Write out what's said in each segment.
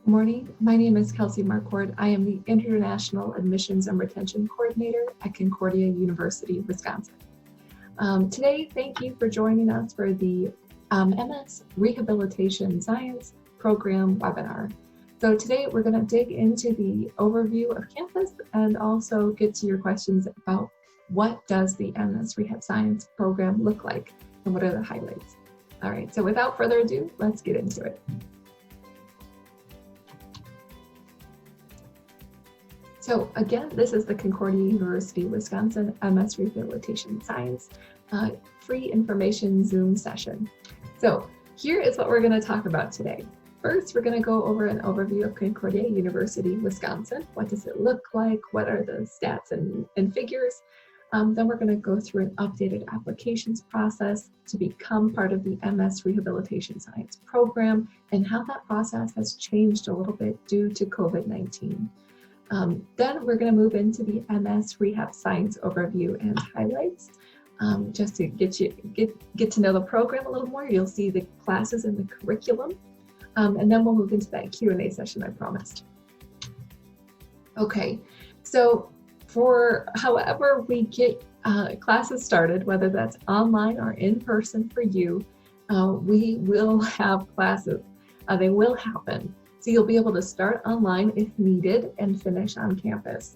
Morning. My name is Kelsey Marquardt. I am the International Admissions and Retention Coordinator at Concordia University Wisconsin. Today, thank you for joining us for the MS Rehabilitation Science Program webinar. So today we're going to dig into the overview of campus and also get to your questions about what does the MS Rehab Science Program look like and what are the highlights. All right, so without further ado, let's get into it. So again, this is the Concordia University Wisconsin MS Rehabilitation Science free information Zoom session. So here is what we're going to talk about today. First, we're going to go over an overview of Concordia University Wisconsin. What does it look like? What are the stats and figures? Then we're going to go through an updated applications process to become part of the MS Rehabilitation Science program and how that process has changed a little bit due to COVID-19. Then we're going to move into the MS Rehab Science overview and highlights. Just to get to know the program a little more, you'll see the classes and the curriculum. And then we'll move into that Q&A session I promised. Okay, so for however we get classes started, whether that's online or in person for you, we will have classes. They will happen. So you'll be able to start online if needed and finish on campus.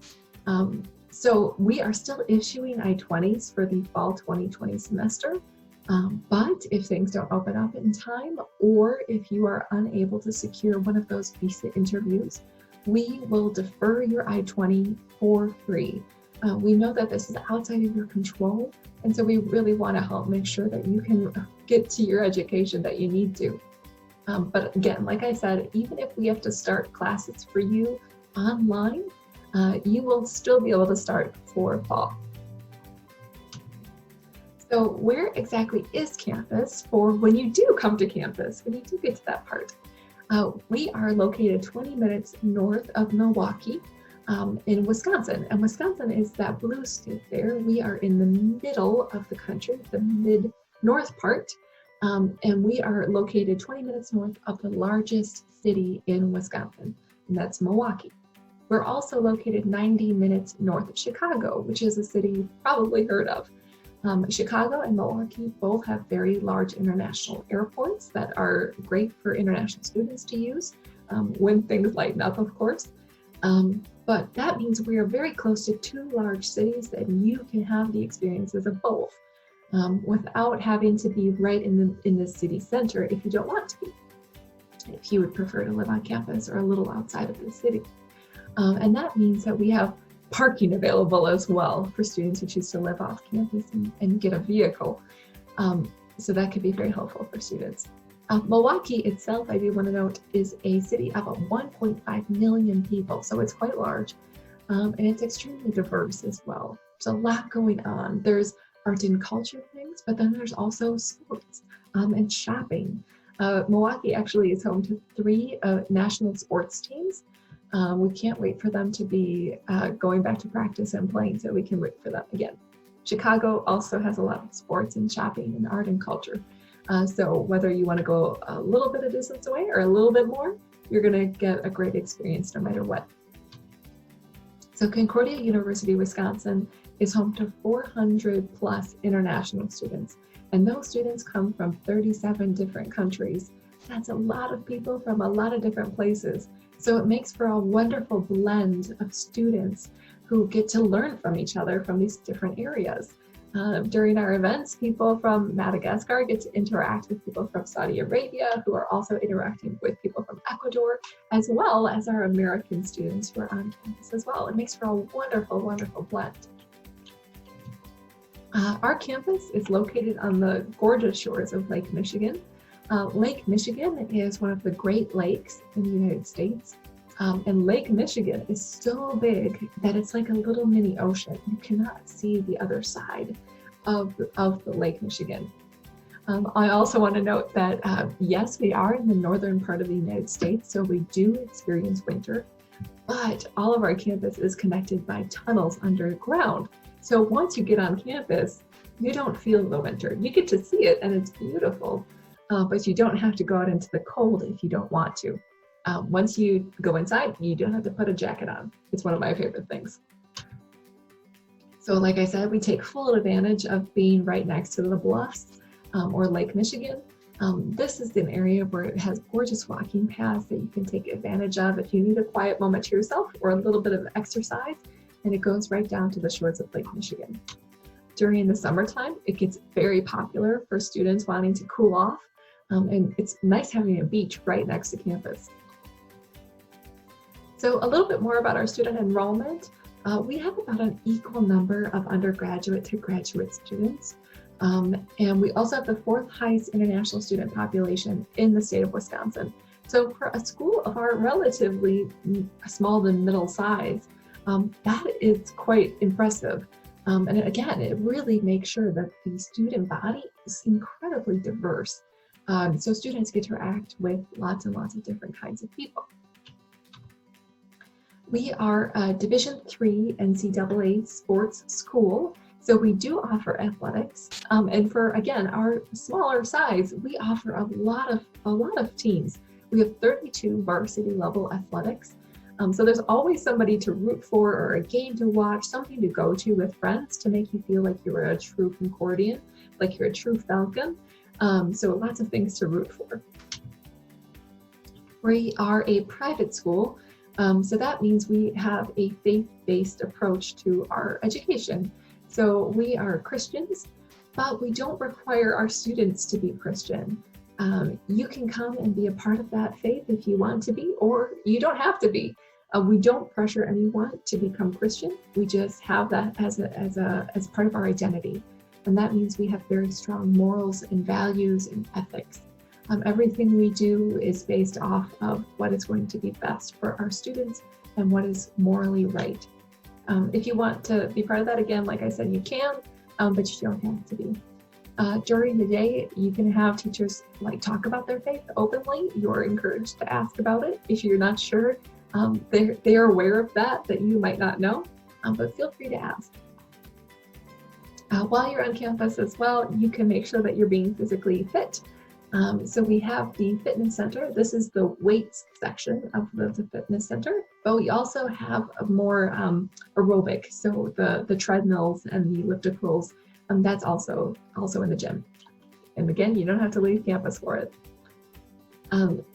So we are still issuing I-20s for the fall 2020 semester, but if things don't open up in time, or if you are unable to secure one of those visa interviews, we will defer your I-20 for free. We know that this is outside of your control, and so we really want to help make sure that you can get to your education that you need to. But again, like I said, even if we have to start classes for you online, you will still be able to start for fall. So where exactly is campus for when you do come to campus, when you do get to that part? We are located 20 minutes north of Milwaukee in Wisconsin. And Wisconsin is that blue state there. We are in the middle of the country, the mid-north part. And we are located 20 minutes north of the largest city in Wisconsin, and that's Milwaukee. We're also located 90 minutes north of Chicago, which is a city you've probably heard of. Chicago and Milwaukee both have very large international airports that are great for international students to use when things lighten up, of course. But that means we are very close to two large cities that you can have the experiences of both. Without having to be right in the city center if you don't want to be, if you would prefer to live on campus or a little outside of the city. And that means that we have parking available as well for students who choose to live off campus and get a vehicle. So that could be very helpful for students. Milwaukee itself, I do want to note, is a city of 1.5 million people, so it's quite large. And it's extremely diverse as well. There's a lot going on. There's art and culture things, but then there's also sports and shopping. Milwaukee actually is home to 3 national sports teams. We can't wait for them to be going back to practice and playing so we can root for them again. Chicago also has a lot of sports and shopping and art and culture. So whether you want to go a little bit of distance away or a little bit more, you're going to get a great experience no matter what. So Concordia University Wisconsin is home to 400 plus international students. And those students come from 37 different countries. That's a lot of people from a lot of different places. So it makes for a wonderful blend of students who get to learn from each other from these different areas. During our events, people from Madagascar get to interact with people from Saudi Arabia, who are also interacting with people from Ecuador, as well as our American students who are on campus as well. It makes for a wonderful, wonderful blend. Our campus is located on the gorgeous shores of Lake Michigan. Lake Michigan is one of the Great Lakes in the United States. And Lake Michigan is so big that it's like a little mini ocean. You cannot see the other side of the Lake Michigan. I also want to note that, yes, we are in the northern part of the United States, so we do experience winter, but all of our campus is connected by tunnels underground. So once you get on campus, you don't feel the winter. You get to see it and it's beautiful, but you don't have to go out into the cold if you don't want to. Once you go inside, you don't have to put a jacket on. It's one of my favorite things. So like I said, we take full advantage of being right next to the bluffs or Lake Michigan. This is an area where it has gorgeous walking paths that you can take advantage of if you need a quiet moment to yourself or a little bit of exercise, and it goes right down to the shores of Lake Michigan. During the summertime, it gets very popular for students wanting to cool off, and it's nice having a beach right next to campus. So a little bit more about our student enrollment. We have about an equal number of undergraduate to graduate students. And we also have the 4th highest international student population in the state of Wisconsin. So for a school of our relatively small to middle size, that is quite impressive. And again, it really makes sure that the student body is incredibly diverse. So students get to interact with lots and lots of different kinds of people. We are a Division III NCAA sports school, so we do offer athletics. And for, again, our smaller size, we offer a lot of teams. We have 32 varsity level athletics. So there's always somebody to root for or a game to watch, something to go to with friends to make you feel like you're a true Concordian, like you're a true Falcon. So lots of things to root for. We are a private school. So that means we have a faith-based approach to our education. So we are Christians, but we don't require our students to be Christian. You can come and be a part of that faith if you want to be, or you don't have to be. We don't pressure anyone to become Christian. We just have that as part of our identity. And that means we have very strong morals and values and ethics. Everything we do is based off of what is going to be best for our students and what is morally right. If you want to be part of that, again, like I said, you can, but you don't have to be. During the day, you can have teachers talk about their faith openly. You're encouraged to ask about it. If you're not sure, they're aware of that you might not know, but feel free to ask. While you're on campus as well, you can make sure that you're being physically fit. So we have the fitness center. This is the weights section of the fitness center, but we also have a more aerobic, so the treadmills and the ellipticals, that's also in the gym. And again, you don't have to leave campus for it.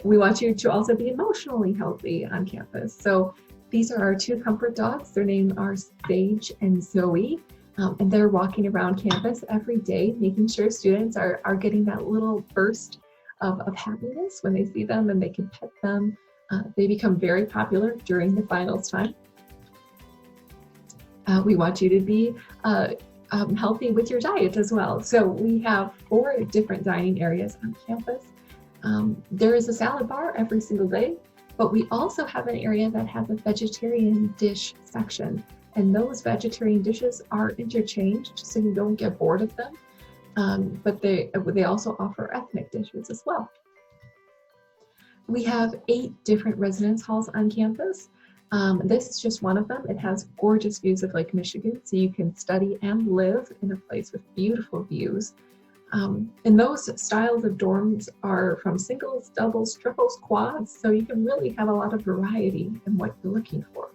We want you to also be emotionally healthy on campus. So these are our 2 comfort dogs. Their names are Sage and Zoe. And they're walking around campus every day, making sure students are getting that little burst of happiness when they see them and they can pet them. They become very popular during the finals time. We want you to be healthy with your diet as well. So we have 4 different dining areas on campus. There is a salad bar every single day, but we also have an area that has a vegetarian dish section. And those vegetarian dishes are interchanged, so you don't get bored of them. But they also offer ethnic dishes as well. We have 8 different residence halls on campus. This is just one of them. It has gorgeous views of Lake Michigan, so you can study and live in a place with beautiful views. And those styles of dorms are from singles, doubles, triples, quads, so you can really have a lot of variety in what you're looking for.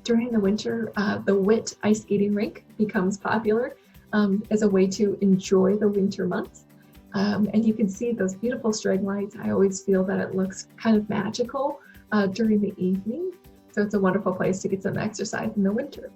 During the winter, the WIT ice skating rink becomes popular as a way to enjoy the winter months. And you can see those beautiful string lights. I always feel that it looks kind of magical during the evening. So it's a wonderful place to get some exercise in the winter.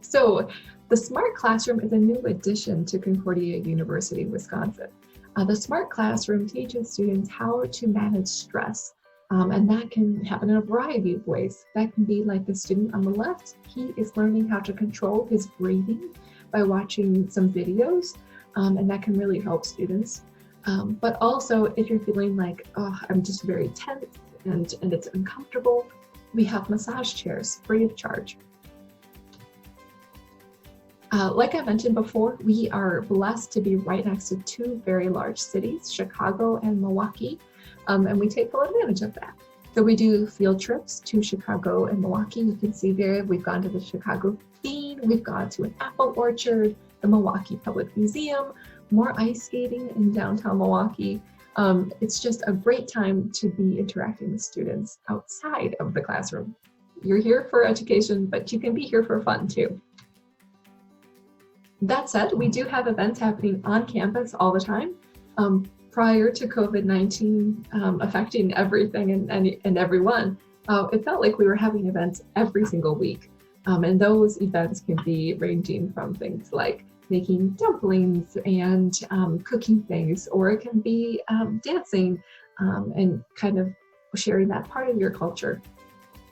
So the Smart Classroom is a new addition to Concordia University Wisconsin. The Smart Classroom teaches students how to manage stress. And that can happen in a variety of ways. That can be like the student on the left. He is learning how to control his breathing by watching some videos, and that can really help students. But also, if you're feeling like, oh, I'm just very tense and it's uncomfortable, we have massage chairs free of charge. Like I mentioned before, we are blessed to be right next to 2 very large cities, Chicago and Milwaukee. And we take full advantage of that. So we do field trips to Chicago and Milwaukee. You can see there, we've gone to the Chicago Bean, we've gone to an apple orchard, the Milwaukee Public Museum, more ice skating in downtown Milwaukee. It's just a great time to be interacting with students outside of the classroom. You're here for education, but you can be here for fun too. That said, we do have events happening on campus all the time. Prior to COVID-19 affecting everything and everyone, it felt like we were having events every single week. And those events can be ranging from things like making dumplings and cooking things, or it can be dancing and kind of sharing that part of your culture.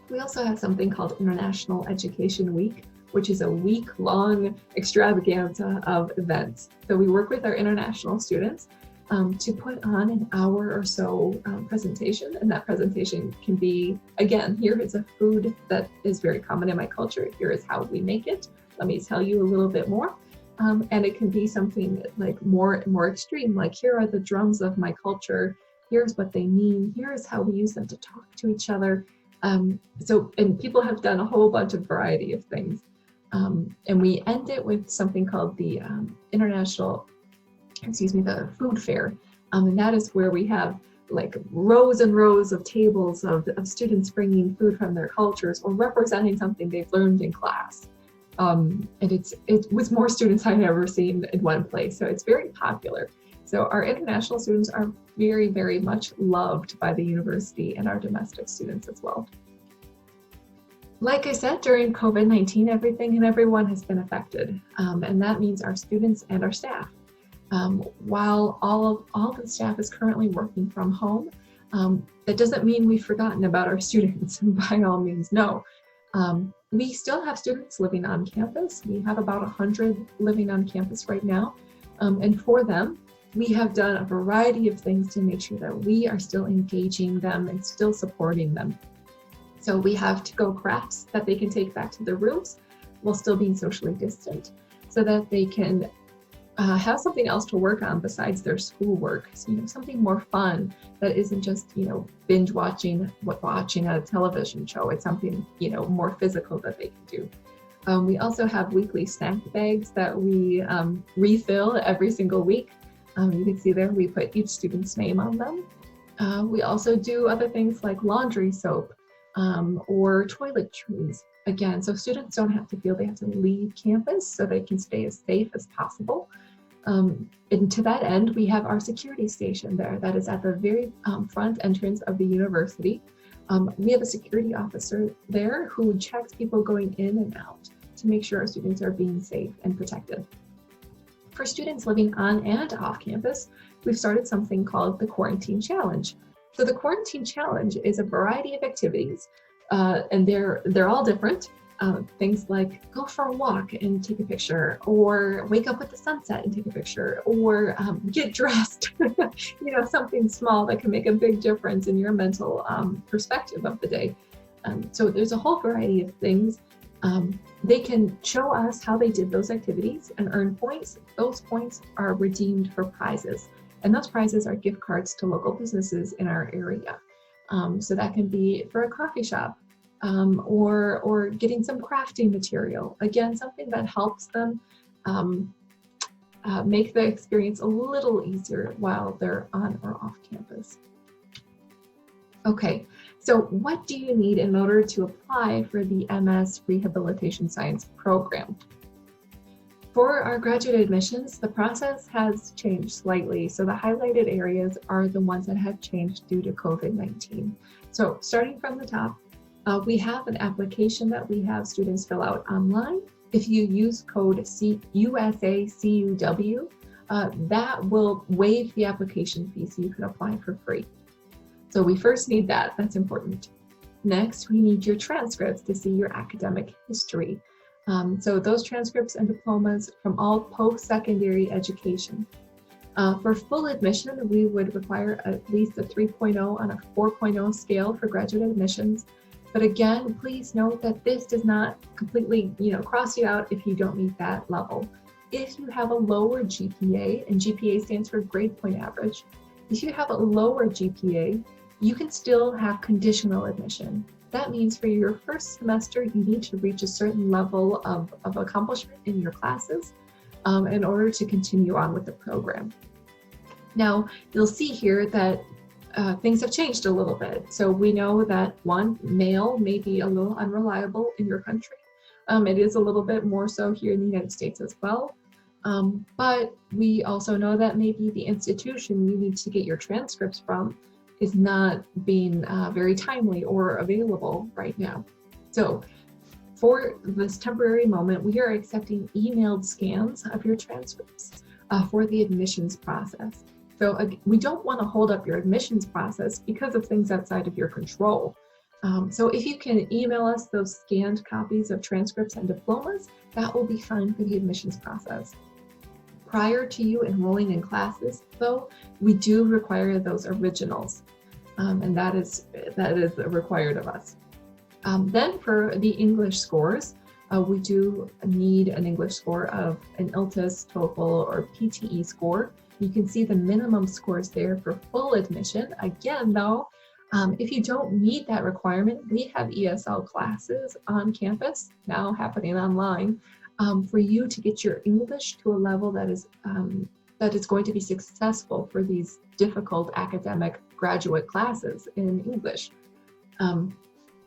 We also have something called International Education Week, which is a week-long extravaganza of events. So we work with our international students to put on an hour or so presentation, and that presentation can be, again, here is a food that is very common in my culture, here is how we make it, let me tell you a little bit more. And it can be something like more extreme, like here are the drums of my culture, here's what they mean, here's how we use them to talk to each other. And people have done a whole bunch of variety of things. And we end it with something called the the food fair. And that is where we have like rows and rows of tables of students bringing food from their cultures or representing something they've learned in class. And it was more students I've ever seen in one place, so it's very popular. So our international students are very, very much loved by the university and our domestic students as well. Like I said, during COVID-19, everything and everyone has been affected, and that means our students and our staff. While all the staff is currently working from home, that doesn't mean we've forgotten about our students, by all means, no. We still have students living on campus. We have about 100 living on campus right now, and for them, we have done a variety of things to make sure that we are still engaging them and still supporting them. So we have to-go crafts that they can take back to their rooms while still being socially distant, so that they can have something else to work on besides their schoolwork. So, something more fun that isn't just, binge watching a television show. It's something, more physical that they can do. We also have weekly snack bags that we refill every single week. You can see there, we put each student's name on them. We also do other things like laundry soap or toiletries. Again, so students don't have to feel they have to leave campus, so they can stay as safe as possible. And to that end, we have our security station there that is at the very front entrance of the university. We have a security officer there who checks people going in and out to make sure our students are being safe and protected. For students living on and off campus, we've started something called the Quarantine Challenge. So the Quarantine Challenge is a variety of activities, and they're all different. Things like go for a walk and take a picture, or wake up with the sunset and take a picture, or get dressed, something small that can make a big difference in your mental perspective of the day. So there's a whole variety of things. They can show us how they did those activities and earn points. Those points are redeemed for prizes, and those prizes are gift cards to local businesses in our area. So that can be for a coffee shop, or getting some crafting material. Again, something that helps them make the experience a little easier while they're on or off campus. Okay, so what do you need in order to apply for the MS Rehabilitation Science program? For our graduate admissions, the process has changed slightly. So the highlighted areas are the ones that have changed due to COVID-19. So starting from the top, we have an application that we have students fill out online. If you use code USACUW, that will waive the application fee so you can apply for free. So we first need that, that's important. Next, we need your transcripts to see your academic history. So those transcripts and diplomas from all post-secondary education. For full admission, we would require at least a 3.0 on a 4.0 scale for graduate admissions. But again, please note that this does not completely, cross you out if you don't meet that level. If you have a lower GPA, and GPA stands for grade point average, if you have a lower GPA, you can still have conditional admission. That means for your first semester, you need to reach a certain level of accomplishment in your classes in order to continue on with the program. Now, you'll see here that things have changed a little bit. So we know that one, mail may be a little unreliable in your country. It is a little bit more so here in the United States as well. But we also know that maybe the institution you need to get your transcripts from is not being very timely or available right now. So for this temporary moment, we are accepting emailed scans of your transcripts for the admissions process. So we don't want to hold up your admissions process because of things outside of your control. So if you can email us those scanned copies of transcripts and diplomas, that will be fine for the admissions process. Prior to you enrolling in classes, though, we do require those originals, and that is required of us. Then for the English scores, we do need an English score of an IELTS, TOEFL, or PTE score. You can see the minimum scores there for full admission. Again, though, if you don't meet that requirement, we have ESL classes on campus, now happening online, for you to get your English to a level that is going to be successful for these difficult academic graduate classes in English.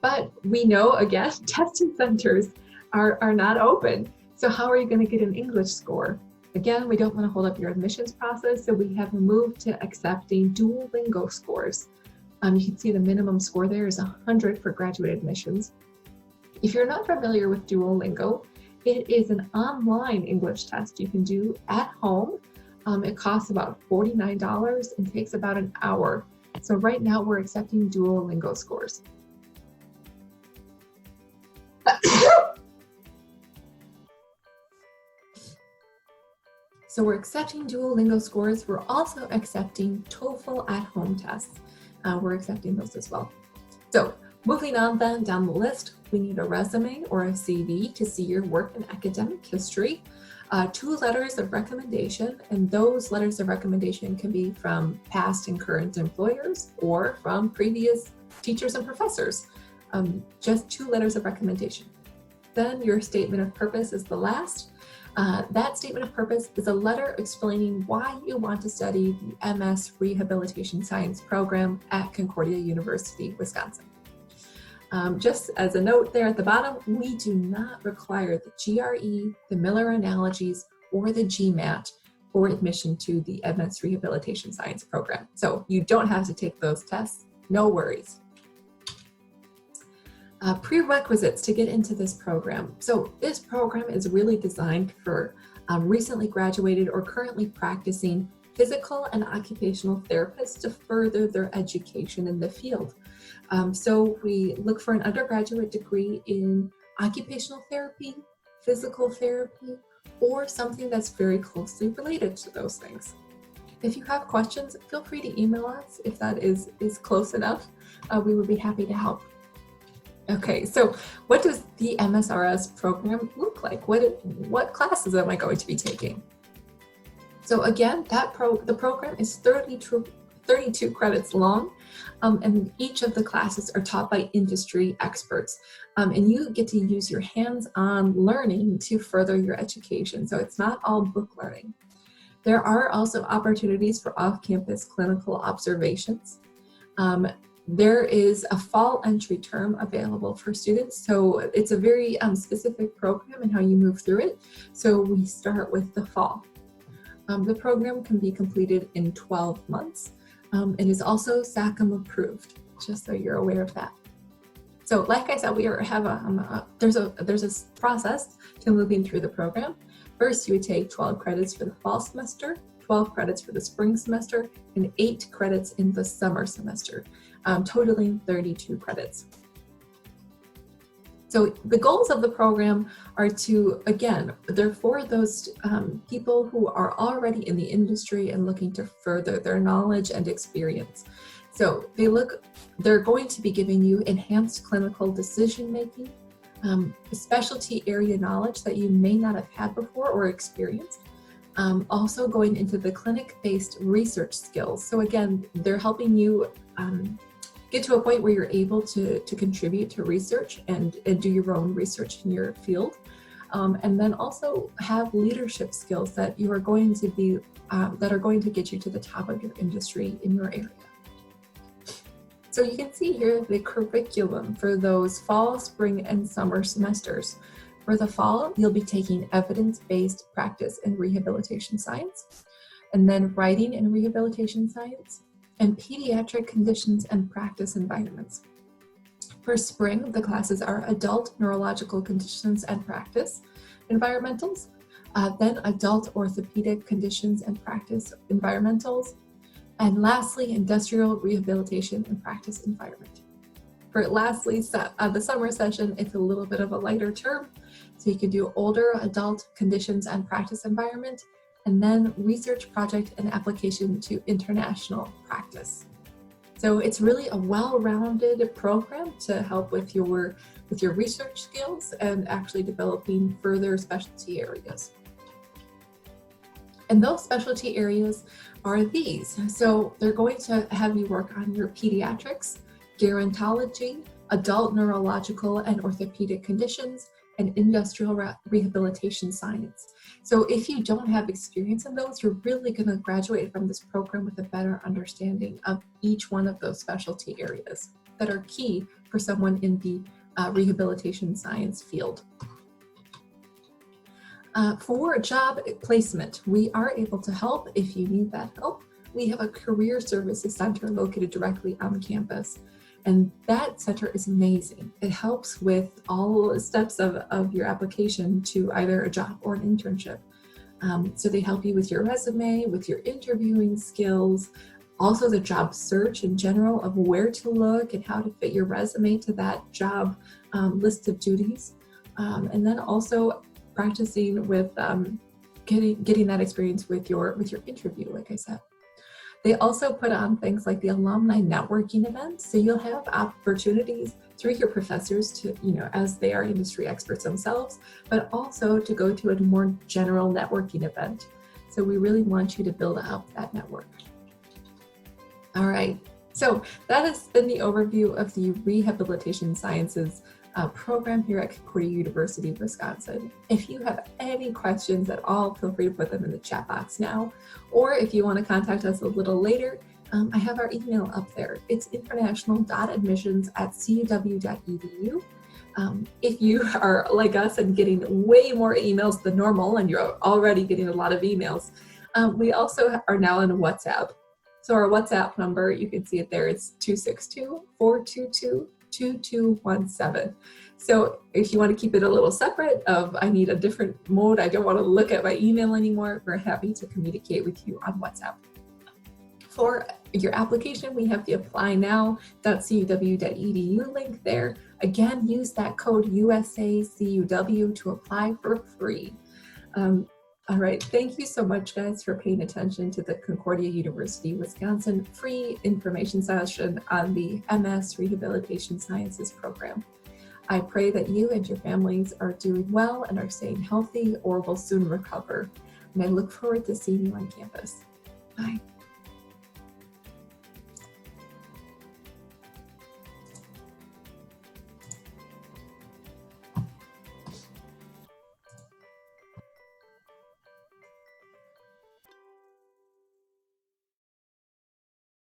But we know, again, testing centers are not open. So how are you going to get an English score? Again, we don't want to hold up your admissions process, so we have moved to accepting Duolingo scores. You can see the minimum score there is 100 for graduate admissions. If you're not familiar with Duolingo, it is an online English test you can do at home. It costs about $49 and takes about an hour. So right now we're accepting Duolingo scores. So we're accepting Duolingo scores. We're also accepting TOEFL at-home tests. We're accepting those as well. So moving on then down the list, we need a resume or a CV to see your work in academic history, 2 letters of recommendation, and those letters of recommendation can be from past and current employers or from previous teachers and professors. Just 2 letters of recommendation. Then your statement of purpose is the last. That statement of purpose is a letter explaining why you want to study the MS Rehabilitation Science program at Concordia University, Wisconsin. Just as a note there at the bottom, we do not require the GRE, the Miller Analogies, or the GMAT for admission to the MS Rehabilitation Science program. So you don't have to take those tests, no worries. Prerequisites to get into this program. So this program is really designed for recently graduated or currently practicing physical and occupational therapists to further their education in the field. So we look for an undergraduate degree in occupational therapy, physical therapy, or something that's very closely related to those things. If you have questions, feel free to email us if that is close enough. We would be happy to help. Okay, so what does the MSRS program look like? What classes am I going to be taking? So again, the program is 32 credits long, and each of the classes are taught by industry experts. And you get to use your hands-on learning to further your education. So it's not all book learning. There are also opportunities for off-campus clinical observations. There is a fall entry term available for students. So it's a very specific program and how you move through it. So we start with the fall. The program can be completed in 12 months. It is also SACM approved, just so you're aware of that. So like I said, there's a process to moving through the program. First, you would take 12 credits for the fall semester, 12 credits for the spring semester, and 8 credits in the summer semester, totaling 32 credits. So the goals of the program are to, again, they're for those people who are already in the industry and looking to further their knowledge and experience. So they're going to be giving you enhanced clinical decision-making, specialty area knowledge that you may not have had before or experienced. Also going into the clinic-based research skills. So again, they're helping you get to a point where you're able to contribute to research and do your own research in your field. and then also have leadership skills that you are going to be, that are going to get you to the top of your industry in your area. So you can see here the curriculum for those fall, spring, and summer semesters. For the fall, you'll be taking evidence-based practice and rehabilitation science, and then writing and rehabilitation science, and pediatric conditions and practice environments. For spring, the classes are adult neurological conditions and practice environmentals, then adult orthopedic conditions and practice environmentals, and lastly, industrial rehabilitation and practice environment. For lastly, the summer session, it's a little bit of a lighter term. So you can do older adult conditions and practice environment, and then research project and application to international practice. So it's really a well-rounded program to help with your research skills and actually developing further specialty areas. And those specialty areas are these. So they're going to have you work on your pediatrics, gerontology, adult neurological and orthopedic conditions, and industrial rehabilitation science. So if you don't have experience in those, you're really going to graduate from this program with a better understanding of each one of those specialty areas that are key for someone in the rehabilitation science field. For job placement, we are able to help if you need that help. We have a career services center located directly on campus, and that center is amazing. It helps with all steps of your application to either a job or an internship. So they help you with your resume, with your interviewing skills, also the job search in general of where to look and how to fit your resume to that job list of duties, and then also practicing with getting that experience with your interview, like I said. They also put on things like the alumni networking event, so you'll have opportunities through your professors to, as they are industry experts themselves, but also to go to a more general networking event. So we really want you to build up that network. All right, so that has been the overview of the Rehabilitation Sciences program here at Concordia University, Wisconsin. If you have any questions at all, feel free to put them in the chat box now, or if you want to contact us a little later, I have our email up there. It's international.admissions@cuw.edu. If you are like us and getting way more emails than normal, and you're already getting a lot of emails, we also are now on WhatsApp. So our WhatsApp number, you can see it there, it's 262-422-2217. So if you want to keep it a little separate I need a different mode, I don't want to look at my email anymore, we're happy to communicate with you on WhatsApp. For your application, we have the applynow.cuw.edu link there. Again, use that code USACUW to apply for free. All right, thank you so much, guys, for paying attention to the Concordia University Wisconsin free information session on the MS Rehabilitation Sciences program. I pray that you and your families are doing well and are staying healthy or will soon recover. And I look forward to seeing you on campus. Bye.